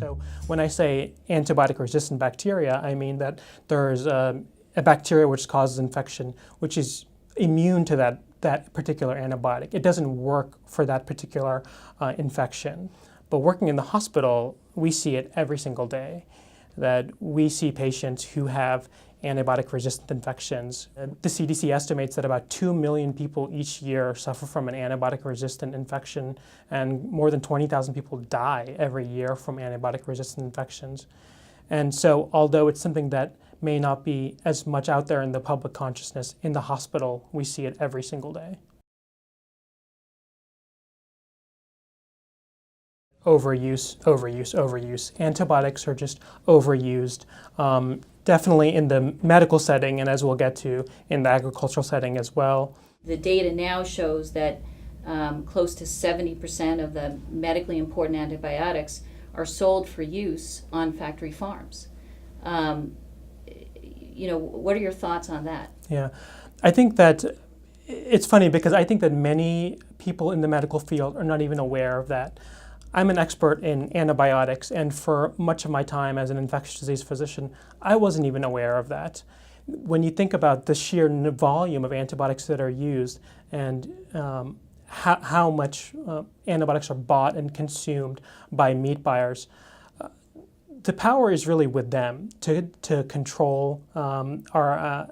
So when I say antibiotic-resistant bacteria, I mean that there's a bacteria which causes infection, which is immune to that particular antibiotic. It doesn't work for that particular infection. But working in the hospital, we see it every single day, that we see patients who have antibiotic-resistant infections. The CDC estimates that about 2 million people each year suffer from an antibiotic-resistant infection, and more than 20,000 people die every year from antibiotic-resistant infections. And so, although it's something that may not be as much out there in the public consciousness, in the hospital, we see it every single day. Overuse, overuse, overuse. Antibiotics are just overused, definitely in the medical setting, and as we'll get to, in the agricultural setting as well. The data now shows that close to 70% of the medically important antibiotics are sold for use on factory farms. What are your thoughts on that? Yeah, I think that it's funny because I think that many people in the medical field are not even aware of that. I'm an expert in antibiotics, and for much of my time as an infectious disease physician, I wasn't even aware of that. When you think about the sheer volume of antibiotics that are used and how much antibiotics are bought and consumed by meat buyers, the power is really with them to control our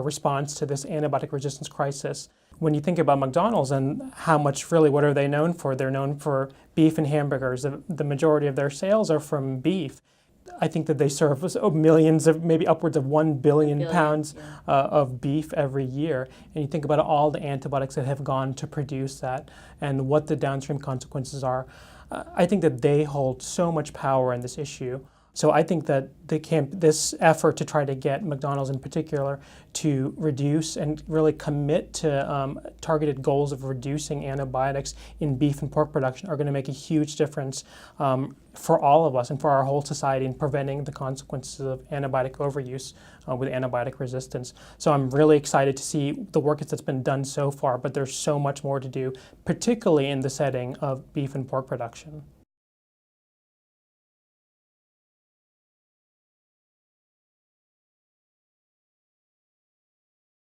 response to this antibiotic resistance crisis. When you think about McDonald's and how much really, what are they known for? They're known for beef and hamburgers. The majority of their sales are from beef. I think that they serve millions of, maybe upwards of 1 billion pounds of beef every year. And you think about all the antibiotics that have gone to produce that and what the downstream consequences are. I think that they hold so much power in this issue. So I think that this effort to try to get McDonald's in particular to reduce and really commit to targeted goals of reducing antibiotics in beef and pork production are going to make a huge difference for all of us and for our whole society in preventing the consequences of antibiotic overuse with antibiotic resistance. So I'm really excited to see the work that's been done so far, but there's so much more to do, particularly in the setting of beef and pork production.